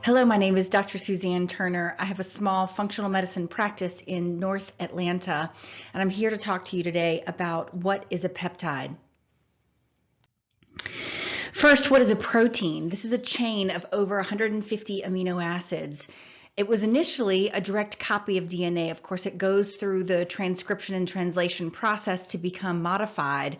Hello, my name is Dr. Suzanne Turner. I have a small functional medicine practice in North Atlanta, and I'm here to talk to you today about what is a peptide. First, what is a protein? This is a chain of over 150 amino acids. It was initially a direct copy of DNA. Of course, it goes through the transcription and translation process to become modified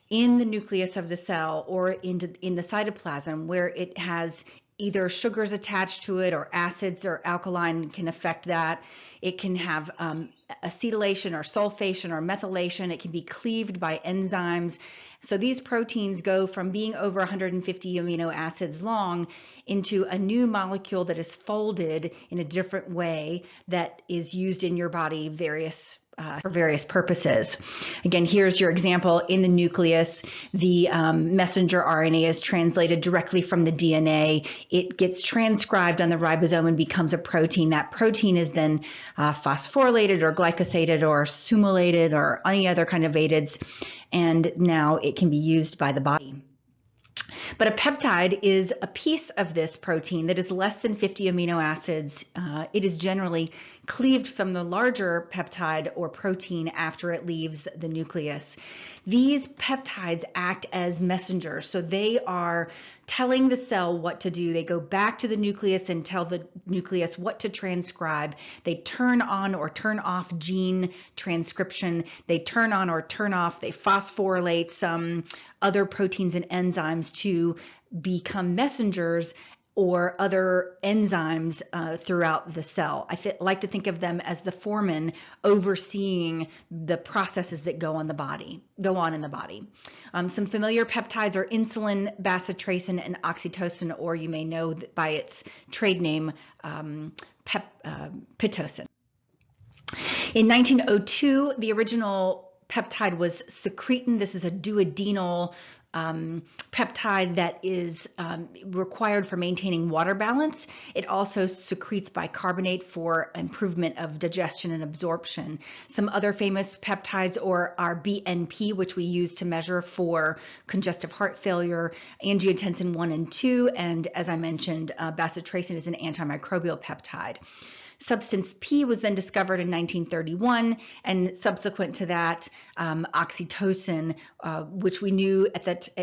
in the nucleus of the cell or in the cytoplasm, where it has either sugars attached to it or acids or alkaline can affect that. It can have acetylation or sulfation or methylation. It can be cleaved by enzymes. So these proteins go from being over 150 amino acids long into a new molecule that is folded in a different way that is used in your body for various purposes. Again, here's your example. In the nucleus, the messenger RNA is translated directly from the DNA. It gets transcribed on the ribosome and becomes a protein. That protein is then phosphorylated or glycosylated or sumoylated or any other kind of acids, and now it can be used by the body. But a peptide is a piece of this protein that is less than 50 amino acids. It is generally cleaved from the larger peptide or protein after it leaves the nucleus. These peptides act as messengers, so they are telling the cell what to do. They go back to the nucleus and tell the nucleus what to transcribe. They turn on or turn off gene transcription. They turn on or turn off, they phosphorylate some other proteins and enzymes to become messengers or other enzymes throughout the cell. I like to think of them as the foreman overseeing the processes that go on in the body. Some familiar peptides are insulin, bacitracin, and oxytocin, or you may know by its trade name, Pitocin. In 1902, the original peptide was secretin. This is a duodenal peptide that is required for maintaining water balance. It also secretes bicarbonate for improvement of digestion and absorption. Some other famous peptides are BNP, which we use to measure for congestive heart failure, angiotensin 1 and 2, and as I mentioned, bacitracin is an antimicrobial peptide. Substance P was then discovered in 1931, and subsequent to that, oxytocin, which we knew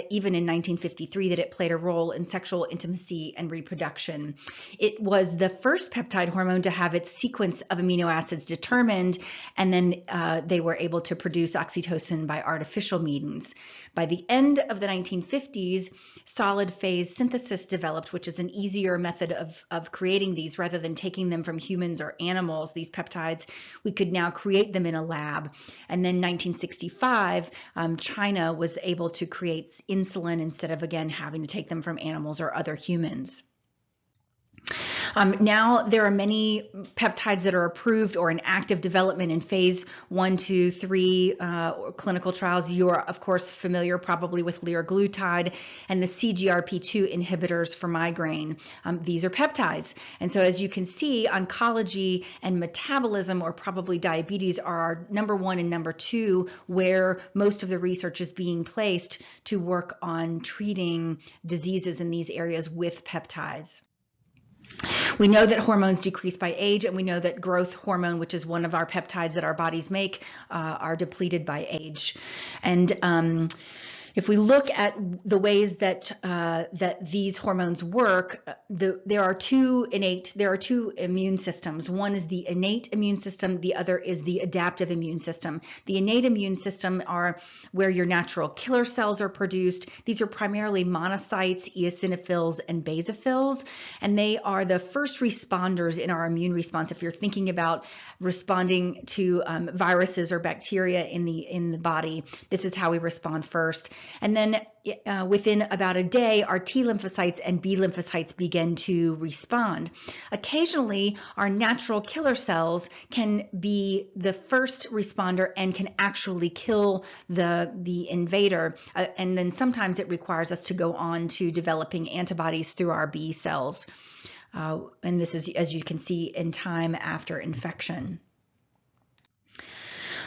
even in 1953 that it played a role in sexual intimacy and reproduction. It was the first peptide hormone to have its sequence of amino acids determined, and then they were able to produce oxytocin by artificial means. By the end of the 1950s, solid phase synthesis developed, which is an easier method of creating these rather than taking them from humans or animals, these peptides. We could now create them in a lab. And then 1965, China was able to create insulin instead of, again, having to take them from animals or other humans. Now there are many peptides that are approved or in active development in phase 1, 2, 3 clinical trials. You are, of course, familiar probably with liraglutide and the CGRP2 inhibitors for migraine. These are peptides. And so as you can see, oncology and metabolism, or probably diabetes, are our number 1 and number 2 where most of the research is being placed to work on treating diseases in these areas with peptides. We know that hormones decrease by age, and we know that growth hormone, which is one of our peptides that our bodies make, are depleted by age. And if we look at the ways that these hormones work, there are two immune systems. One is the innate immune system, the other is the adaptive immune system. The innate immune system are where your natural killer cells are produced. These are primarily monocytes, eosinophils, and basophils, and they are the first responders in our immune response. If you're thinking about responding to viruses or bacteria in the body, this is how we respond first. And then within about a day, our T lymphocytes and B lymphocytes begin to respond. Occasionally, our natural killer cells can be the first responder and can actually kill the invader. And then sometimes it requires us to go on to developing antibodies through our B cells. and this is, as you can see, in time after infection.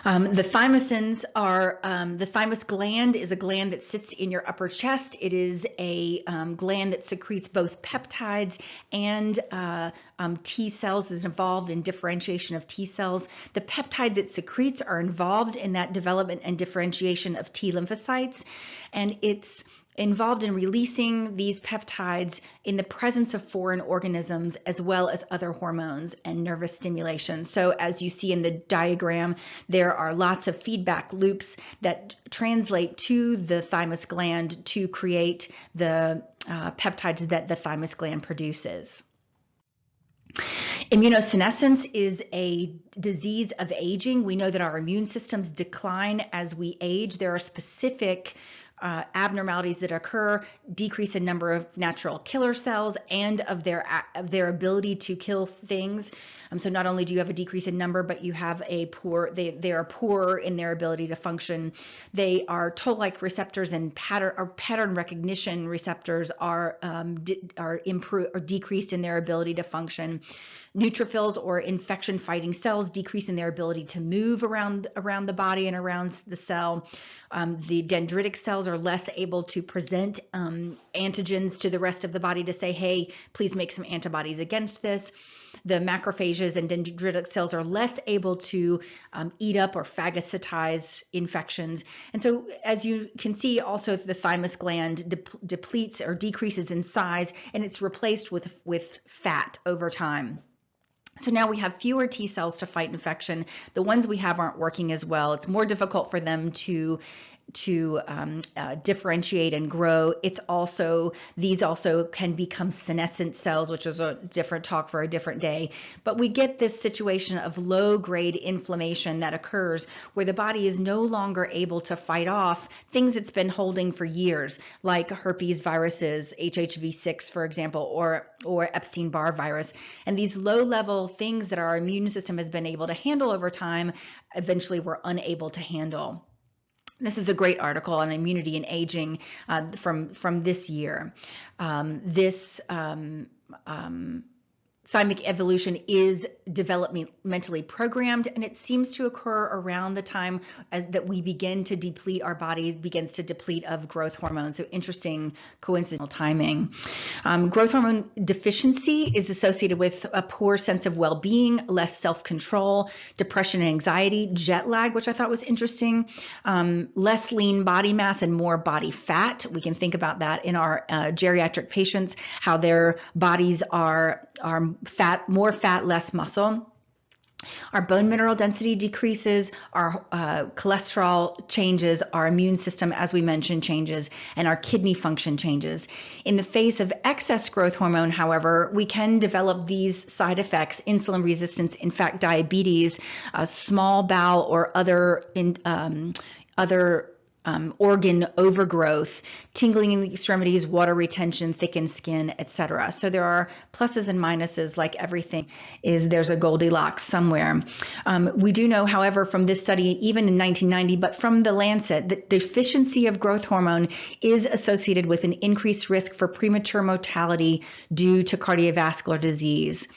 The thymosins are, the thymus gland is a gland that sits in your upper chest. It is a gland that secretes both peptides and T cells, is involved in differentiation of T cells. The peptides it secretes are involved in that development and differentiation of T lymphocytes, and it's involved in releasing these peptides in the presence of foreign organisms, as well as other hormones and nervous stimulation. So as you see in the diagram, there are lots of feedback loops that translate to the thymus gland to create the peptides that the thymus gland produces. Immunosenescence is a disease of aging. We know that our immune systems decline as we age. There are specific abnormalities that occur, decrease in number of natural killer cells and of their ability to kill things. So not only do you have a decrease in number, but you have a poor, they are poor in their ability to function. They are toll-like receptors, and pattern recognition receptors are improved or decreased in their ability to function. Neutrophils, or infection-fighting cells, decrease in their ability to move around the body and around the cell. The dendritic cells are less able to present antigens to the rest of the body to say, hey, please make some antibodies against this. The macrophages and dendritic cells are less able to eat up or phagocytize infections. And so, as you can see, also the thymus gland depletes or decreases in size, and it's replaced with fat over time. So now we have fewer T cells to fight infection. The ones we have aren't working as well. It's more difficult for them to differentiate and grow. These also can become senescent cells, which is a different talk for a different day. But we get this situation of low-grade inflammation that occurs where the body is no longer able to fight off things it's been holding for years, like herpes viruses, HHV6, for example, or Epstein-Barr virus. And these low-level things that our immune system has been able to handle over time, eventually we're unable to handle. This is a great article on immunity and aging from this year. Thymic evolution is developmentally programmed, and it seems to occur around the time that we begin to deplete, our body begins to deplete of growth hormones. So interesting coincidental timing. Growth hormone deficiency is associated with a poor sense of well-being, less self-control, depression and anxiety, jet lag, which I thought was interesting, less lean body mass and more body fat. We can think about that in our geriatric patients, how their bodies are fat, more fat, less muscle. Our bone mineral density decreases, our cholesterol changes, our immune system, as we mentioned, changes, and our kidney function changes. In the face of excess growth hormone, however, we can develop these side effects: insulin resistance, in fact, diabetes, small bowel or other organ overgrowth, tingling in the extremities, water retention, thickened skin, etc. So there are pluses and minuses. Like everything, there's a Goldilocks somewhere. We do know, however, from this study, even in 1990, but from the Lancet, that deficiency of growth hormone is associated with an increased risk for premature mortality due to cardiovascular disease.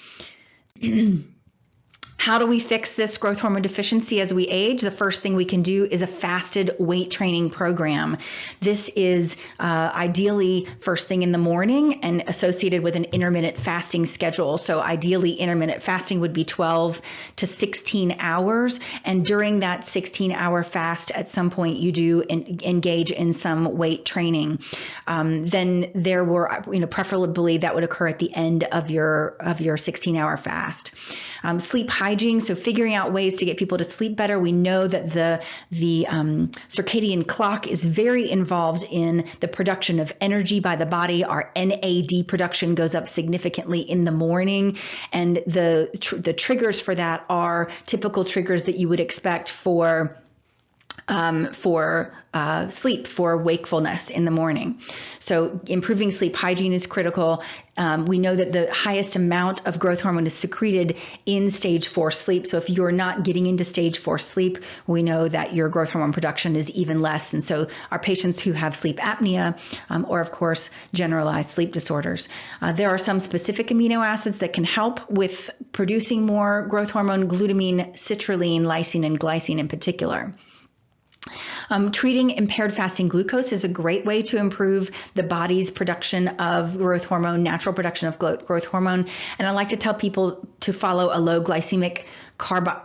How do we fix this growth hormone deficiency as we age? The first thing we can do is a fasted weight training program. This is ideally first thing in the morning and associated with an intermittent fasting schedule. So ideally intermittent fasting would be 12 to 16 hours. And during that 16-hour fast, at some point you do engage in some weight training. Then there were, preferably that would occur at the end of your 16-hour fast. Sleep hygiene, so figuring out ways to get people to sleep better. We know that the circadian clock is very involved in the production of energy by the body. Our NAD production goes up significantly in the morning, and the triggers for that are typical triggers that you would expect for for sleep, for wakefulness in the morning. So improving sleep hygiene is critical. We know that the highest amount of growth hormone is secreted in stage 4 sleep. So if you're not getting into stage 4 sleep, we know that your growth hormone production is even less. And so our patients who have sleep apnea, or of course, generalized sleep disorders, there are some specific amino acids that can help with producing more growth hormone: glutamine, citrulline, lysine, and glycine in particular. Treating impaired fasting glucose is a great way to improve the body's production of growth hormone, natural production of growth hormone. And I like to tell people to follow a low glycemic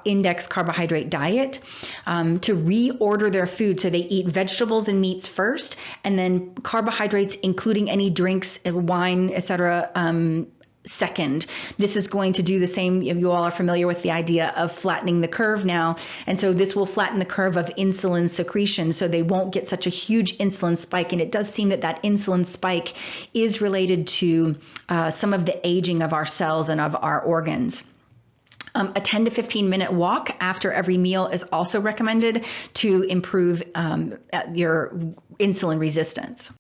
index carbohydrate diet, to reorder their food. So they eat vegetables and meats first, and then carbohydrates, including any drinks, wine, etc., second. This is going to do the same. You all are familiar with the idea of flattening the curve now. And so this will flatten the curve of insulin secretion, so they won't get such a huge insulin spike. And it does seem that that insulin spike is related to some of the aging of our cells and of our organs. A 10 to 15 minute walk after every meal is also recommended to improve your insulin resistance.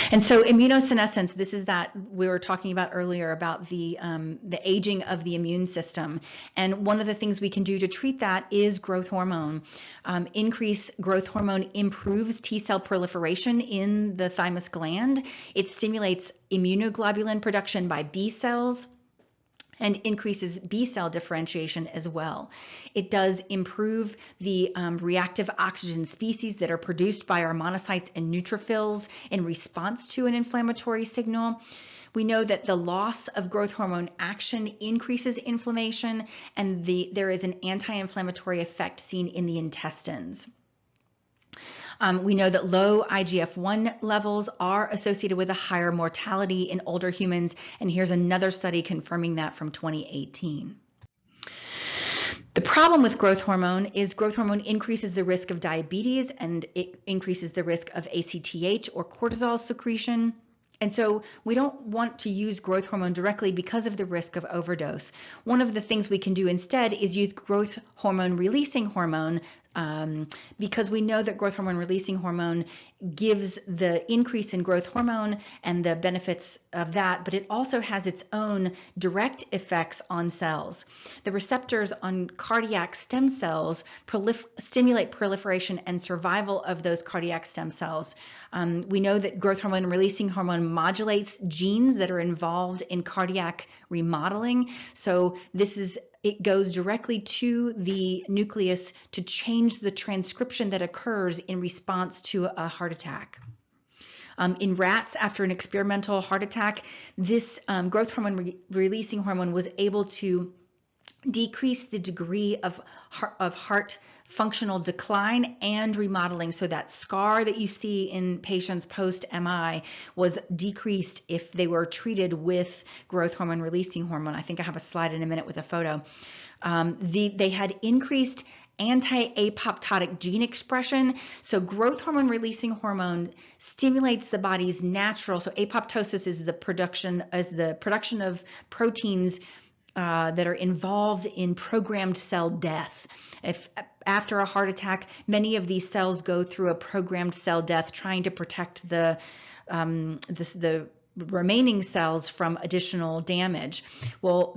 And so immunosenescence, this is that we were talking about earlier about the aging of the immune system. And one of the things we can do to treat that is growth hormone. Increased growth hormone improves T cell proliferation in the thymus gland. It stimulates immunoglobulin production by B cells and increases B cell differentiation as well. It does improve the reactive oxygen species that are produced by our monocytes and neutrophils in response to an inflammatory signal. We know that the loss of growth hormone action increases inflammation, and there is an anti-inflammatory effect seen in the intestines. We know that low IGF-1 levels are associated with a higher mortality in older humans, and here's another study confirming that from 2018. The problem with growth hormone is growth hormone increases the risk of diabetes, and it increases the risk of ACTH or cortisol secretion. And so we don't want to use growth hormone directly because of the risk of overdose. One of the things we can do instead is use growth hormone releasing hormone, because we know that growth hormone releasing hormone gives the increase in growth hormone and the benefits of that, but it also has its own direct effects on cells. The receptors on cardiac stem cells stimulate proliferation and survival of those cardiac stem cells. We know that growth hormone releasing hormone modulates genes that are involved in cardiac remodeling. So it goes directly to the nucleus to change the transcription that occurs in response to a heart attack. In rats, after an experimental heart attack, this growth hormone releasing hormone was able to decrease the degree of heart functional decline and remodeling. So that scar that you see in patients post-MI was decreased if they were treated with growth hormone releasing hormone. I think I have a slide in a minute with a photo. They had increased anti-apoptotic gene expression. So growth hormone releasing hormone stimulates the body's natural, so apoptosis is the production of proteins that are involved in programmed cell death. If after a heart attack, many of these cells go through a programmed cell death, trying to protect the remaining cells from additional damage. Well,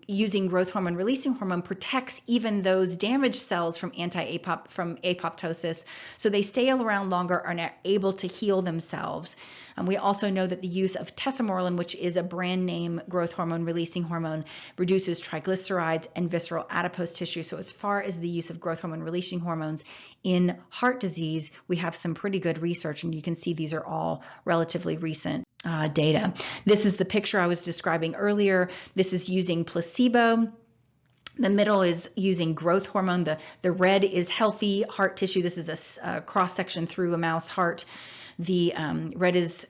using growth hormone releasing hormone protects even those damaged cells from apoptosis, so they stay around longer and are able to heal themselves. We also know that the use of tesamorelin, which is a brand name growth hormone releasing hormone, reduces triglycerides and visceral adipose tissue. So as far as the use of growth hormone releasing hormones in heart disease, we have some pretty good research, and you can see these are all relatively recent data. This is the picture I was describing earlier. This is using placebo. The middle is using growth hormone. The red is healthy heart tissue. This is a cross section through a mouse heart. The red is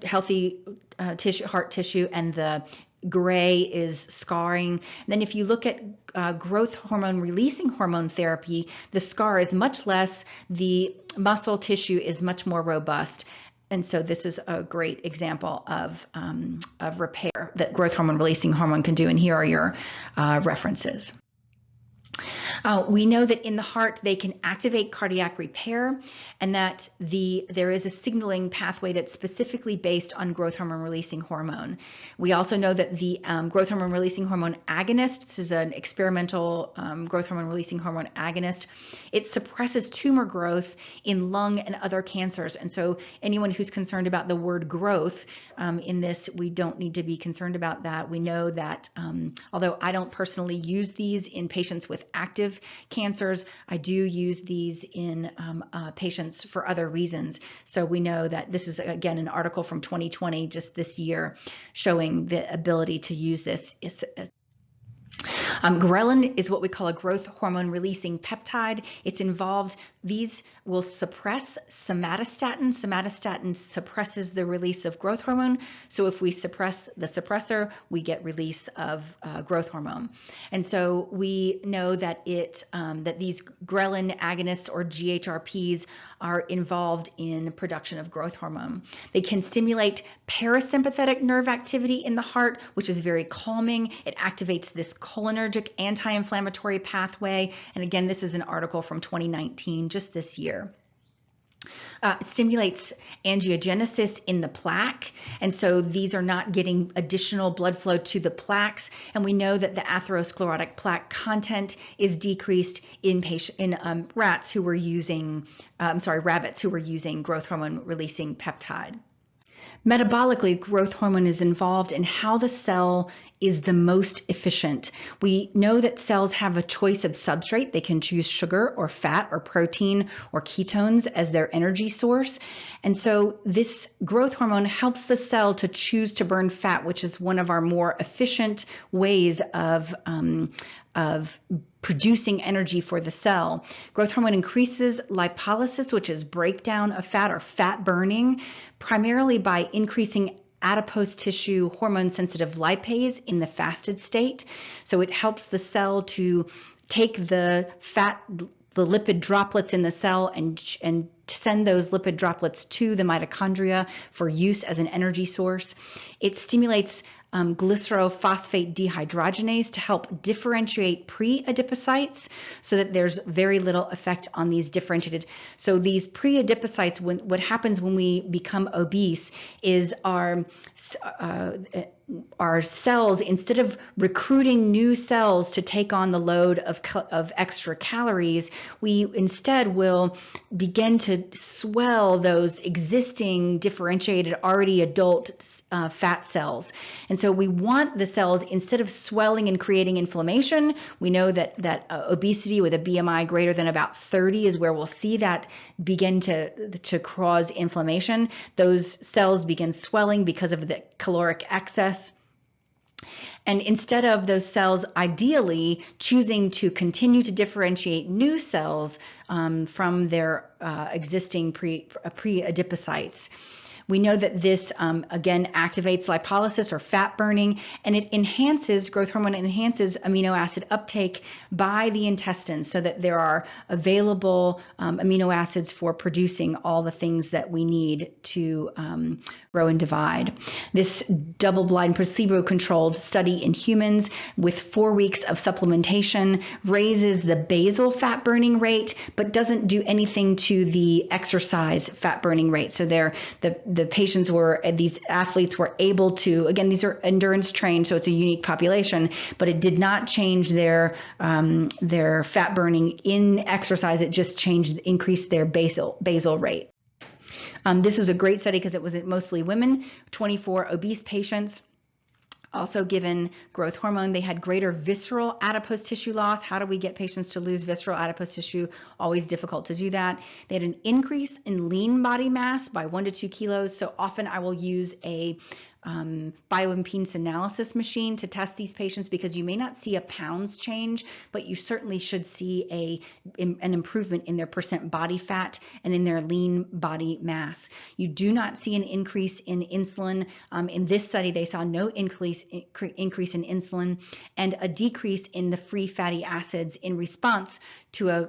healthy heart tissue, and the gray is scarring. And then if you look at growth hormone releasing hormone therapy, the scar is much less, the muscle tissue is much more robust. And so this is a great example of repair that growth hormone releasing hormone can do. And here are your references. We know that in the heart they can activate cardiac repair, and that there is a signaling pathway that's specifically based on growth hormone releasing hormone. We also know that the growth hormone releasing hormone agonist, this is an experimental growth hormone releasing hormone agonist, it suppresses tumor growth in lung and other cancers. And so anyone who's concerned about the word growth in this, we don't need to be concerned about that. We know that although I don't personally use these in patients with active cancers, I do use these in patients for other reasons. So we know that this is, again, an article from 2020, just this year, showing the ability to use this. Ghrelin is what we call a growth hormone releasing peptide. It's involved, these will suppress somatostatin. Somatostatin suppresses the release of growth hormone. So if we suppress the suppressor, we get release of growth hormone. And so we know that that these ghrelin agonists, or GHRPs, are involved in production of growth hormone. They can stimulate parasympathetic nerve activity in the heart, which is very calming. It activates this cholinergic anti-inflammatory pathway. And again, this is an article from 2019, just this year. It stimulates angiogenesis in the plaque, and so these are not getting additional blood flow to the plaques. And we know that the atherosclerotic plaque content is decreased in rabbits who were using growth hormone releasing peptide. Metabolically, growth hormone is involved in how the cell is the most efficient. We know that cells have a choice of substrate. They can choose sugar or fat or protein or ketones as their energy source. And so this growth hormone helps the cell to choose to burn fat, which is one of our more efficient ways of producing energy for the cell. Growth hormone increases lipolysis, which is breakdown of fat or fat burning, primarily by increasing adipose tissue hormone sensitive lipase in the fasted state. So it helps the cell to take the lipid droplets in the cell and send those lipid droplets to the mitochondria for use as an energy source. It stimulates glycerophosphate dehydrogenase to help differentiate pre-adipocytes, so that there's very little effect on these differentiated. So these pre-adipocytes, what happens when we become obese is our cells, instead of recruiting new cells to take on the load of extra calories, we instead will begin to swell those existing differentiated, already adult fat cells. And so we want the cells, instead of swelling and creating inflammation, we know that obesity with a BMI greater than about 30 is where we'll see that begin to cause inflammation. Those cells begin swelling because of the caloric excess. And instead of those cells ideally choosing to continue to differentiate new cells from their existing pre-adipocytes, we know that this, again, activates lipolysis or fat burning, and it enhances, growth hormone enhances amino acid uptake by the intestines, so that there are available amino acids for producing all the things that we need to grow and divide. This double-blind placebo-controlled study in humans with 4 weeks of supplementation raises the basal fat burning rate, but doesn't do anything to the exercise fat burning rate. So these athletes were able to, again, these are endurance trained, so it's a unique population, but it did not change their fat burning in exercise. It just increased their basal rate. This was a great study because it was mostly women, 24 obese patients. Also given growth hormone, they had greater visceral adipose tissue loss. How do we get patients to lose visceral adipose tissue? Always difficult to do that. They had an increase in lean body mass by 1 to 2 kilos. So often I will use a bioimpedance analysis machine to test these patients, because you may not see a pounds change, but you certainly should see an improvement in their percent body fat and in their lean body mass. You do not see an increase in insulin. In this study, they saw no increase in insulin, and a decrease in the free fatty acids in response to a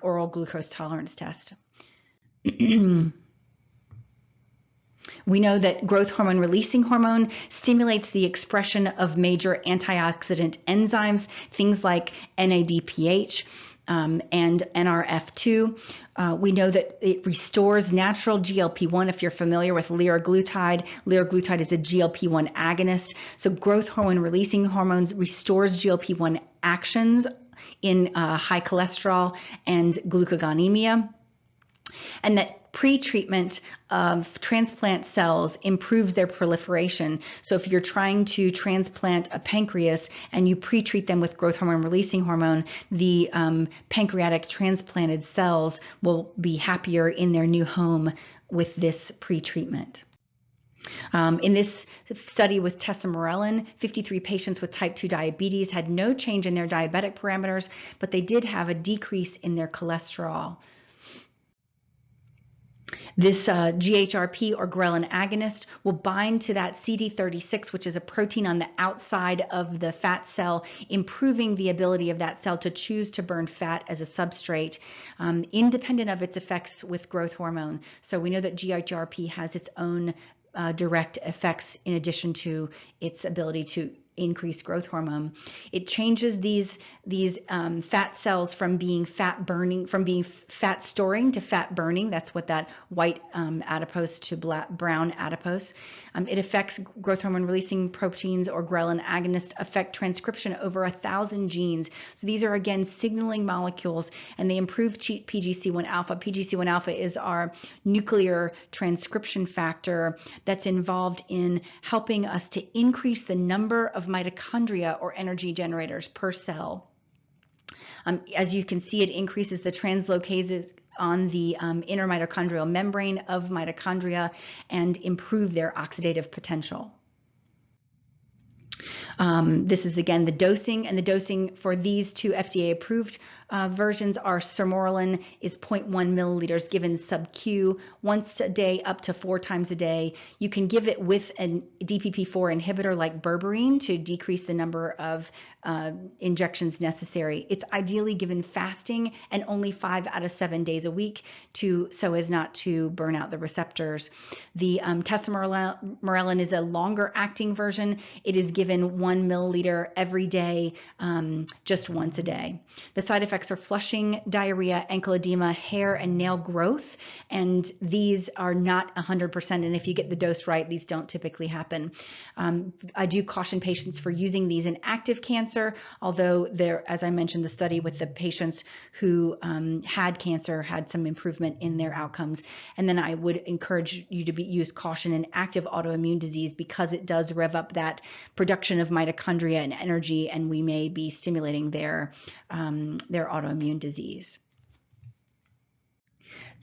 oral glucose tolerance test. We know that growth hormone releasing hormone stimulates the expression of major antioxidant enzymes, things like NADPH. and NRF2. We know that it restores natural GLP-1. If you're familiar with liraglutide is a GLP-1 agonist. So growth hormone releasing hormones restores GLP-1 actions in high cholesterol and glucogonemia. And that pre-treatment of transplant cells improves their proliferation. So if you're trying to transplant a pancreas and you pre-treat them with growth hormone releasing hormone, the pancreatic transplanted cells will be happier in their new home with this pre-treatment. In this study with tesamorelin, 53 patients with type 2 diabetes had no change in their diabetic parameters, but they did have a decrease in their cholesterol. This GHRP or ghrelin agonist will bind to that CD36, which is a protein on the outside of the fat cell, improving the ability of that cell to choose to burn fat as a substrate, independent of its effects with growth hormone. So we know that GHRP has its own direct effects in addition to its ability to increase growth hormone. It changes these fat cells from being fat storing to fat burning. That's what that white adipose to brown adipose. It affects growth hormone releasing proteins or ghrelin agonists affect transcription over 1,000 genes. So these are again signaling molecules, and they improve PGC1 alpha. PGC1 alpha is our nuclear transcription factor that's involved in helping us to increase the number of mitochondria or energy generators per cell. As you can see, it increases the translocases on the inner mitochondrial membrane of mitochondria and improve their oxidative potential. This is again the dosing, and the dosing for these two FDA approved versions are sermorelin is 0.1 milliliters given sub-Q once a day up to 4 times a day. You can give it with a DPP-4 inhibitor like berberine to decrease the number of injections necessary. It's ideally given fasting and only 5 out of 7 days a week so as not to burn out the receptors. The tesamorelin is a longer acting version. It is given 1 milliliter every day, just once a day. The side effects are flushing, diarrhea, ankle edema, hair and nail growth, and these are not 100%, and if you get the dose right, these don't typically happen. I do caution patients for using these in active cancer, although as I mentioned, the study with the patients who had cancer had some improvement in their outcomes. And then I would encourage you to use caution in active autoimmune disease because it does rev up that production of mitochondria and energy, and we may be stimulating their autoimmune disease.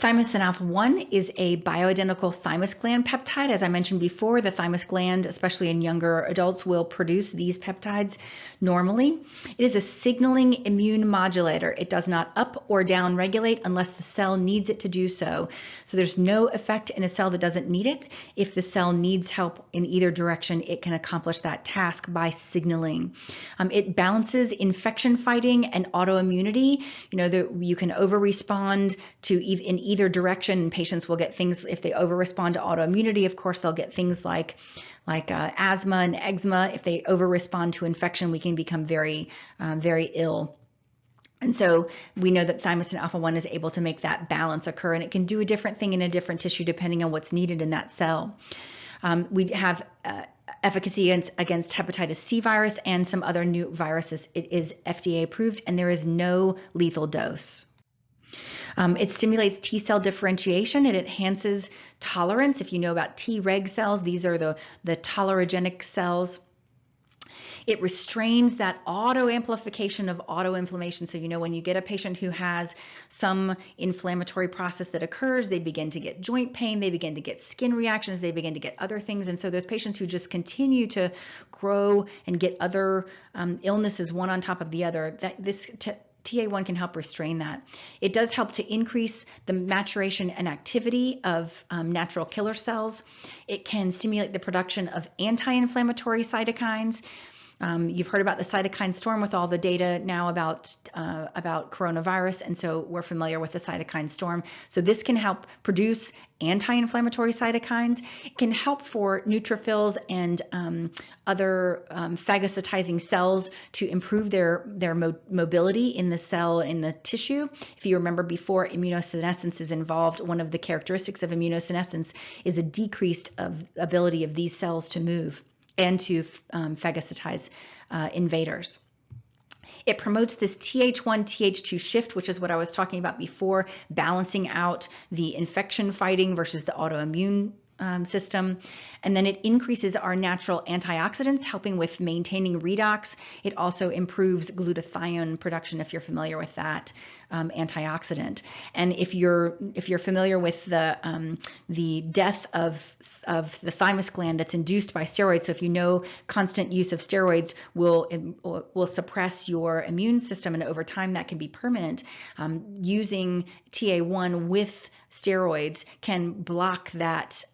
Thymosin alpha-1 is a bioidentical thymus gland peptide. As I mentioned before, the thymus gland, especially in younger adults, will produce these peptides normally. It is a signaling immune modulator. It does not up or down regulate unless the cell needs it to do so. So there's no effect in a cell that doesn't need it. If the cell needs help in either direction, it can accomplish that task by signaling. It balances infection fighting and autoimmunity. You know, you can over-respond to in either direction, and patients will get things, if they over-respond to autoimmunity, of course, they'll get things like asthma and eczema. If they over-respond to infection, we can become very, very ill. And so we know that thymosin alpha-1 is able to make that balance occur, and it can do a different thing in a different tissue depending on what's needed in that cell. We have efficacy against hepatitis C virus and some other new viruses. It is FDA approved, and there is no lethal dose. It stimulates T cell differentiation. It enhances tolerance. If you know about Treg cells, these are the tolerogenic cells. It restrains that autoamplification of autoinflammation. So, you know, when you get a patient who has some inflammatory process that occurs, they begin to get joint pain, they begin to get skin reactions, they begin to get other things. And so those patients who just continue to grow and get other illnesses one on top of the other, TA1 can help restrain that. It does help to increase the maturation and activity of natural killer cells. It can stimulate the production of anti-inflammatory cytokines. You've heard about the cytokine storm with all the data now about coronavirus, and so we're familiar with the cytokine storm. So this can help produce anti-inflammatory cytokines. It can help for neutrophils and other phagocytizing cells to improve their mobility in the cell, in the tissue. If you remember before, immunosenescence is involved. One of the characteristics of immunosenescence is a decreased ability of these cells to move and to phagocytize invaders. It promotes this Th1, Th2 shift, which is what I was talking about before, balancing out the infection fighting versus the autoimmune system. And then it increases our natural antioxidants, helping with maintaining redox. It also improves glutathione production, if you're familiar with that antioxidant. And if you're familiar with the death of the thymus gland that's induced by steroids, so if you know constant use of steroids will suppress your immune system, and over time that can be permanent, using TA1 with steroids can block that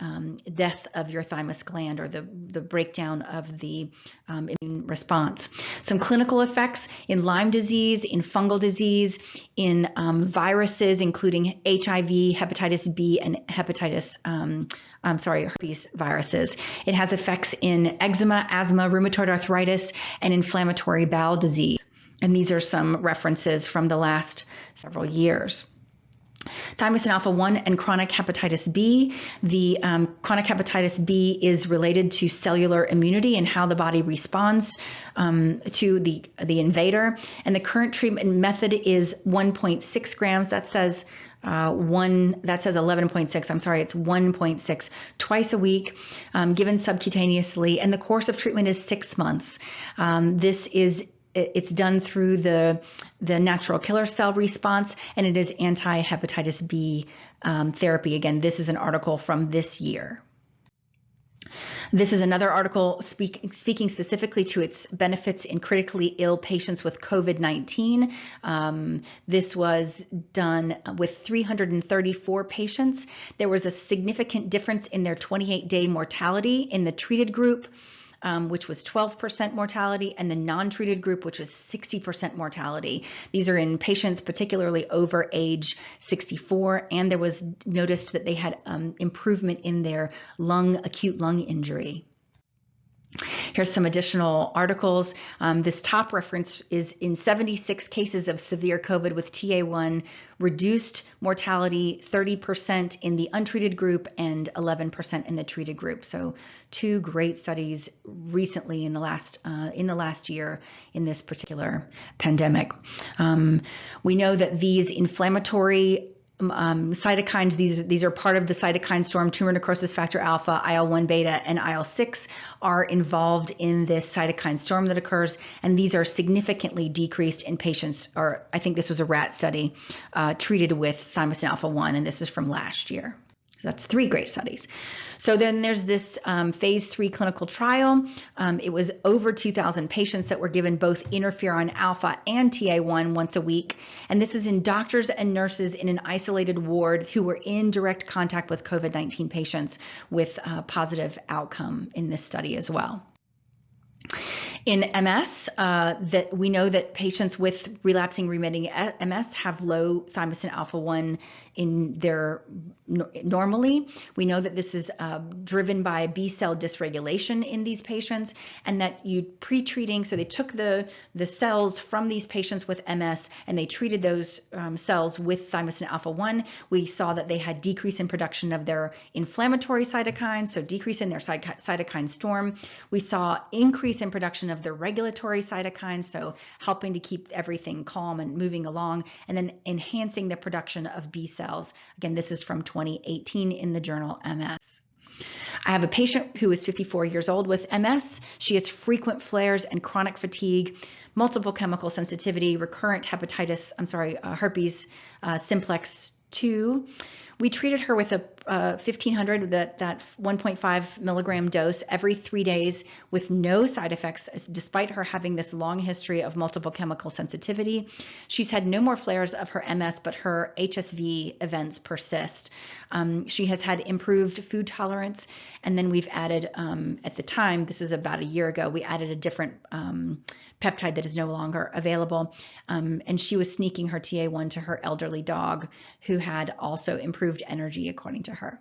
death of your thymus gland, or the breakdown of the immune response. Some clinical effects in Lyme disease, in fungal disease, in viruses, including HIV, hepatitis B, and herpes viruses. It has effects in eczema, asthma, rheumatoid arthritis, and inflammatory bowel disease. And these are some references from the last several years. Thymosin alpha-1 and chronic hepatitis B. The chronic hepatitis B is related to cellular immunity and how the body responds to the invader. And the current treatment method is 1.6 grams. That says 11.6. I'm sorry, it's 1.6 twice a week, given subcutaneously. And the course of treatment is 6 months. It's done through the natural killer cell response, and it is anti-hepatitis B therapy. Again, this is an article from this year. This is another article speaking specifically to its benefits in critically ill patients with COVID-19. This was done with 334 patients. There was a significant difference in their 28-day mortality in the treated group, which was 12% mortality, and the non-treated group, which was 60% mortality. These are in patients particularly over age 64, and there was noticed that they had improvement in their acute lung injury. Here's some additional articles. This top reference is in 76 cases of severe COVID with TA1, reduced mortality 30% in the untreated group and 11% in the treated group. So two great studies recently in the last year in this particular pandemic. We know that these inflammatory cytokines, these are part of the cytokine storm. Tumor necrosis factor alpha, IL-1 beta, and IL-6 are involved in this cytokine storm that occurs, and these are significantly decreased in patients, or I think this was a rat study, treated with thymosin alpha-1, and this is from last year. So that's 3 great studies. So then there's this phase 3 clinical trial. It was over 2,000 patients that were given both interferon alpha and TA1 once a week. And this is in doctors and nurses in an isolated ward who were in direct contact with COVID-19 patients with positive outcome in this study as well. In MS, that we know that patients with relapsing remitting MS have low thymosin alpha-1 in their normally. We know that this is driven by B cell dysregulation in these patients, and that you pre-treating, so they took the cells from these patients with MS and they treated those cells with thymosin alpha-1. We saw that they had decrease in production of their inflammatory cytokines, so decrease in their cytokine storm. We saw increase in production of the regulatory cytokines, so helping to keep everything calm and moving along, and then enhancing the production of B cells. Again, this is from 2018 in the journal MS. I have a patient who is 54 years old with MS. She has frequent flares and chronic fatigue, multiple chemical sensitivity, recurrent herpes simplex 2. We treated her with a 1500, that 1.5 milligram dose every 3 days with no side effects, despite her having this long history of multiple chemical sensitivity. She's had no more flares of her MS, but her HSV events persist. She has had improved food tolerance, and then we've added, at the time, this was about a year ago, we added a different peptide that is no longer available, and she was sneaking her TA1 to her elderly dog, who had also improved energy, according to her.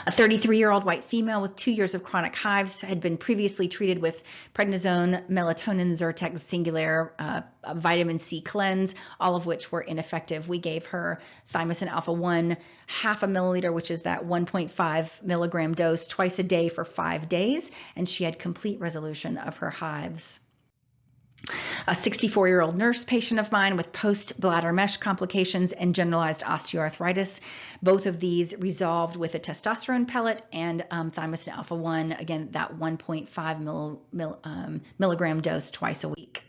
A 33-year-old white female with 2 years of chronic hives had been previously treated with prednisone, melatonin, Zyrtec Singulair, vitamin C cleanse, all of which were ineffective. We gave her Thymosin alpha-1, half a milliliter, which is that 1.5 milligram dose, twice a day for 5 days, and she had complete resolution of her hives. A 64-year-old nurse patient of mine with post-bladder mesh complications and generalized osteoarthritis. Both of these resolved with a testosterone pellet and Thymosin alpha-1, again, that 1.5 milligram dose twice a week.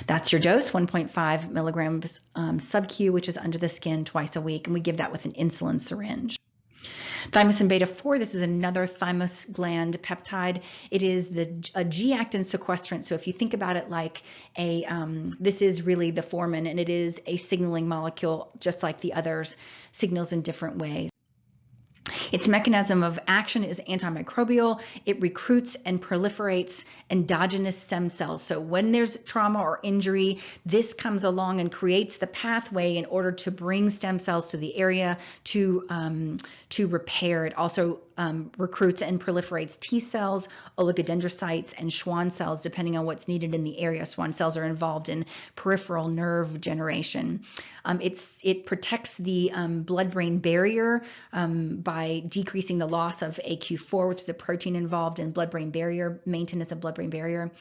That's your dose, 1.5 milligrams sub-Q, which is under the skin twice a week, and we give that with an insulin syringe. Thymosin beta-4, this is another thymus gland peptide. It is a G-actin sequestrant. So if you think about it like this is really the foreman, and it is a signaling molecule, just like the others, signals in different ways. Its mechanism of action is antimicrobial. It recruits and proliferates endogenous stem cells. So when there's trauma or injury, this comes along and creates the pathway in order to bring stem cells to the area to repair. It also recruits and proliferates T cells, oligodendrocytes, and Schwann cells, depending on what's needed in the area. Schwann cells are involved in peripheral nerve generation. It protects the blood-brain barrier by decreasing the loss of AQ4, which is a protein involved in blood-brain barrier, maintenance of blood-brain barrier.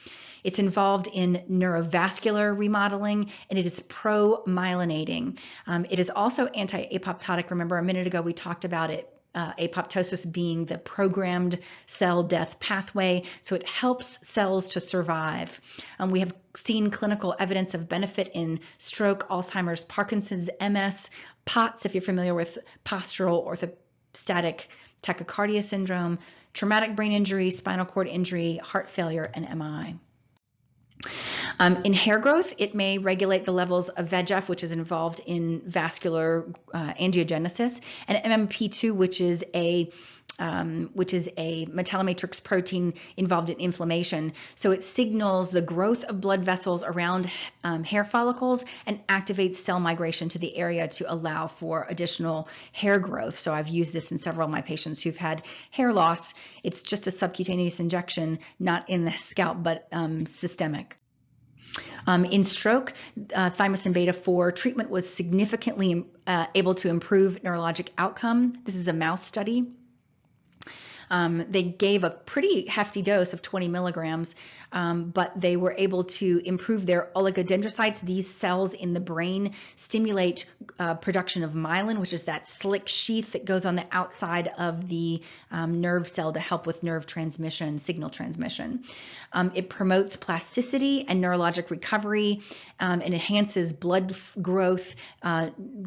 It's involved in neurovascular remodeling, and it is pro-myelinating. It is also anti-apoptotic. Remember, a minute ago we talked about it. Apoptosis being the programmed cell death pathway, so it helps cells to survive. We have seen clinical evidence of benefit in stroke, Alzheimer's, Parkinson's, MS, POTS, if you're familiar with postural orthostatic tachycardia syndrome, traumatic brain injury, spinal cord injury, heart failure, and MI. In hair growth, it may regulate the levels of VEGF, which is involved in vascular angiogenesis, and MMP2, which is a metallomatrix protein involved in inflammation. So it signals the growth of blood vessels around hair follicles and activates cell migration to the area to allow for additional hair growth. So I've used this in several of my patients who've had hair loss. It's just a subcutaneous injection, not in the scalp, but systemic. In stroke, thymosin beta-4 treatment was significantly able to improve neurologic outcome. This is a mouse study. They gave a pretty hefty dose of 20 milligrams, but they were able to improve their oligodendrocytes. These cells in the brain stimulate production of myelin, which is that slick sheath that goes on the outside of the nerve cell to help with nerve transmission, signal transmission. It promotes plasticity and neurologic recovery, and enhances blood growth,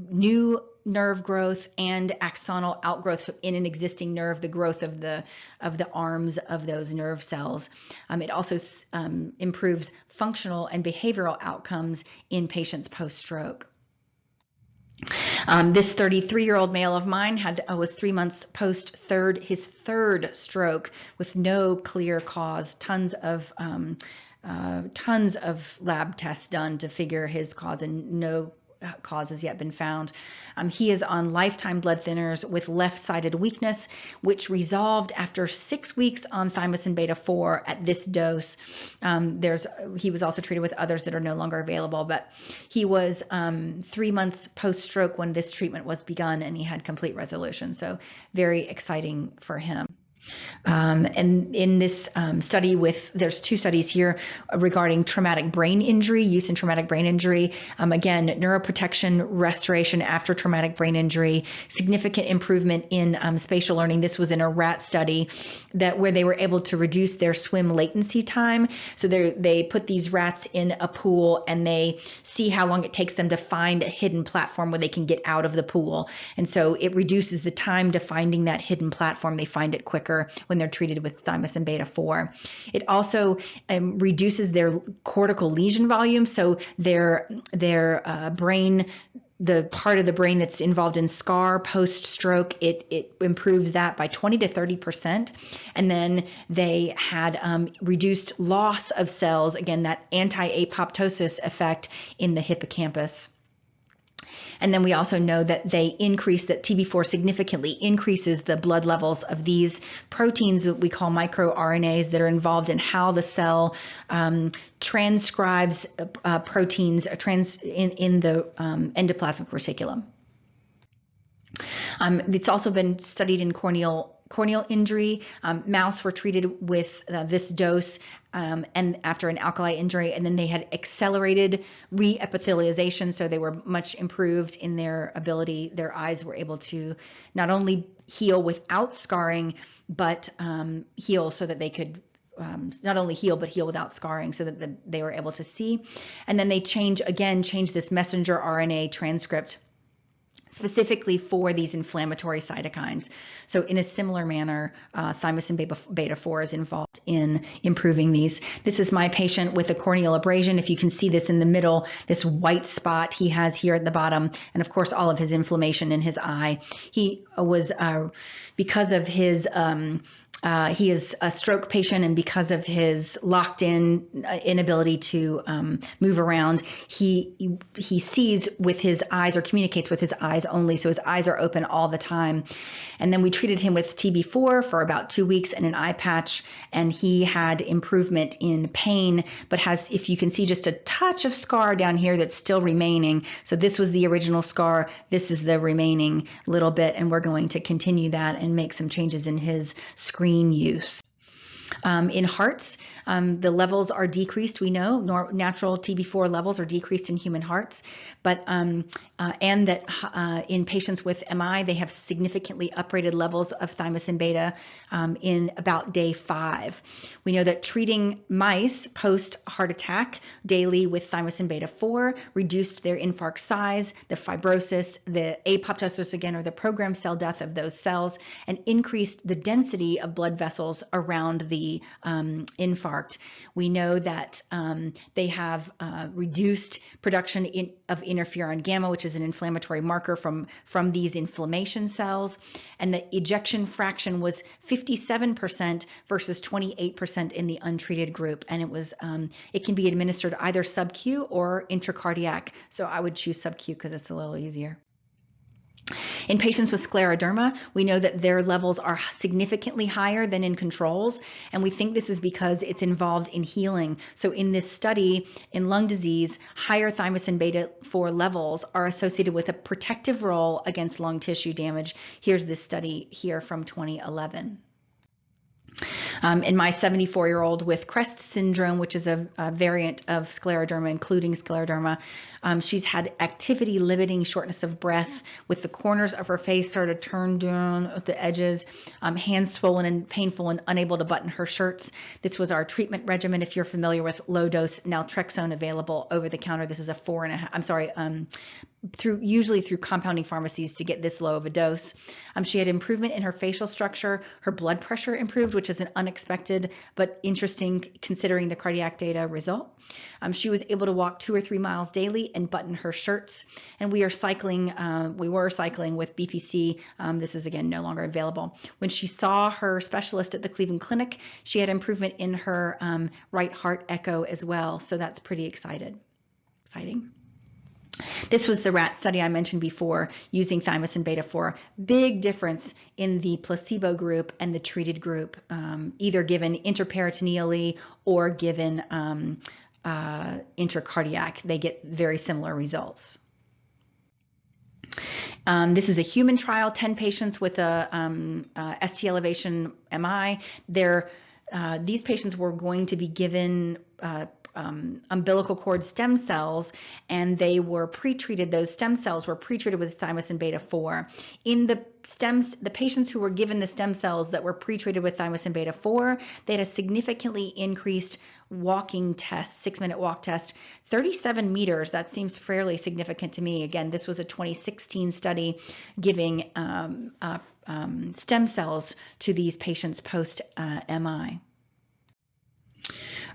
new nerve growth, and axonal outgrowth. So in an existing nerve, the growth of the arms of those nerve cells. It also improves functional and behavioral outcomes in patients post-stroke. This 33-year-old male of mine was 3 months post his third stroke with no clear cause. Tons of lab tests done to figure his cause, and no cause has yet been found. He is on lifetime blood thinners with left-sided weakness, which resolved after 6 weeks on thymosin beta-4 at this dose. He was also treated with others that are no longer available, but he was 3 months post-stroke when this treatment was begun, and he had complete resolution. So very exciting for him. And in this study there's two studies here regarding traumatic brain injury, use in traumatic brain injury. Again, neuroprotection restoration after traumatic brain injury, significant improvement in spatial learning. This was in a rat study where they were able to reduce their swim latency time. So they put these rats in a pool and they see how long it takes them to find a hidden platform where they can get out of the pool. And so it reduces the time to finding that hidden platform. They find it quicker when they're treated with thymosin beta 4. It also reduces their cortical lesion volume. So their brain, the part of the brain that's involved in scar post-stroke, it improves that by 20 to 30%. And then they had reduced loss of cells, again, that anti-apoptosis effect in the hippocampus. And then we also know that that TB4 significantly increases the blood levels of these proteins that we call microRNAs that are involved in how the cell transcribes proteins in the endoplasmic reticulum. It's also been studied in corneal injury. Mouse were treated with this dose and after an alkali injury, and then they had accelerated re-epithelialization, so they were much improved in their ability. Their eyes were able to not only heal without scarring, but heal so that they could not only heal, but heal without scarring so that they were able to see. And then they changed this messenger RNA transcript specifically for these inflammatory cytokines. So in a similar manner, thymosin beta 4 is involved in improving these. This is my patient with a corneal abrasion. If you can see this in the middle, this white spot he has here at the bottom, and of course all of his inflammation in his eye. He was, because of his he is a stroke patient, and because of his locked-in inability to move around, he sees with his eyes or communicates with his eyes only, so his eyes are open all the time. And then we treated him with TB4 for about 2 weeks and an eye patch, and he had improvement in pain, but has, if you can see, just a touch of scar down here that's still remaining. So this was the original scar, this is the remaining little bit, and we're going to continue that and make some changes in his screen use. In hearts, the levels are decreased. We know natural TB4 levels are decreased in human hearts, but and that in patients with MI, they have significantly uprated levels of thymosin beta in about day 5. We know that treating mice post heart attack daily with thymosin beta 4 reduced their infarct size, the fibrosis, the apoptosis, again, or the programmed cell death of those cells, and increased the density of blood vessels around the infarct. We know that they have reduced production of interferon gamma, which is an inflammatory marker from these inflammation cells, and the ejection fraction was 57% versus 28% in the untreated group, and it can be administered either sub-Q or intracardiac. So I would choose sub-Q because it's a little easier. In patients with scleroderma, we know that their levels are significantly higher than in controls, and we think this is because it's involved in healing. So in this study in lung disease, higher thymosin beta 4 levels are associated with a protective role against lung tissue damage. Here's this study here from 2011. In my 74-year-old with Crest syndrome, which is a variant of scleroderma, including scleroderma, she's had activity limiting shortness of breath with the corners of her face sort of turned down at the edges, hands swollen and painful and unable to button her shirts. This was our treatment regimen. If you're familiar with low dose naltrexone available over the counter, this is a usually through compounding pharmacies to get this low of a dose. She had improvement in her facial structure. Her blood pressure improved, which is an unexpected but interesting considering the cardiac data result. She was able to walk 2 or 3 miles daily and button her shirts. And we were cycling with BPC. This is again no longer available. When she saw her specialist at the Cleveland Clinic, she had improvement in her right heart echo as well. So that's pretty exciting. This was the rat study I mentioned before using thymosin beta 4. Big difference in the placebo group and the treated group, either given intraperitoneally or given intracardiac. They get very similar results. This is a human trial, 10 patients with a ST elevation MI. These patients were going to be given umbilical cord stem cells, and they were pre-treated. Those stem cells were pre-treated with thymosin beta-4. In the patients who were given the stem cells that were pre-treated with thymosin beta-4, they had a significantly increased walking test, 6-minute walk test, 37 meters. That seems fairly significant to me. Again, this was a 2016 study giving stem cells to these patients post-MI.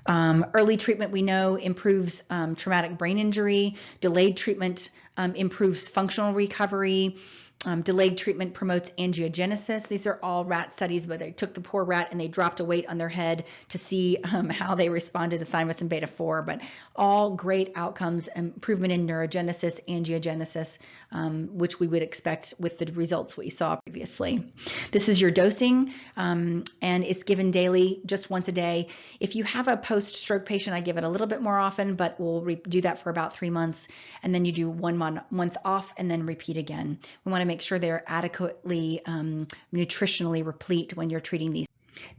Early treatment, we know, improves traumatic brain injury. Delayed treatment improves functional recovery. Delayed treatment promotes angiogenesis. These are all rat studies where they took the poor rat and they dropped a weight on their head to see how they responded to thymosin beta-4, but all great outcomes, improvement in neurogenesis, angiogenesis, which we would expect with the results we saw previously. This is your dosing, and it's given daily, just once a day. If you have a post-stroke patient, I give it a little bit more often, but we'll do that for about 3 months, and then you do 1 month off and then repeat again. We want to make sure they're adequately nutritionally replete when you're treating these.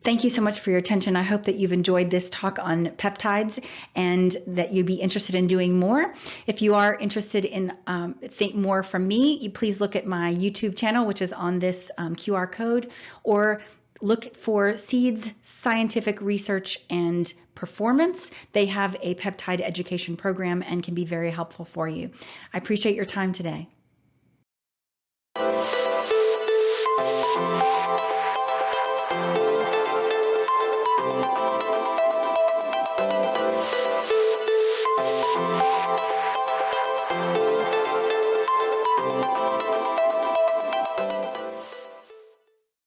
Thank you so much for your attention. I hope that you've enjoyed this talk on peptides and that you'd be interested in doing more. If you are interested in think more from me, you please look at my YouTube channel, which is on this QR code, or look for Seeds Scientific Research and Performance. They have a peptide education program and can be very helpful for you. I appreciate your time today.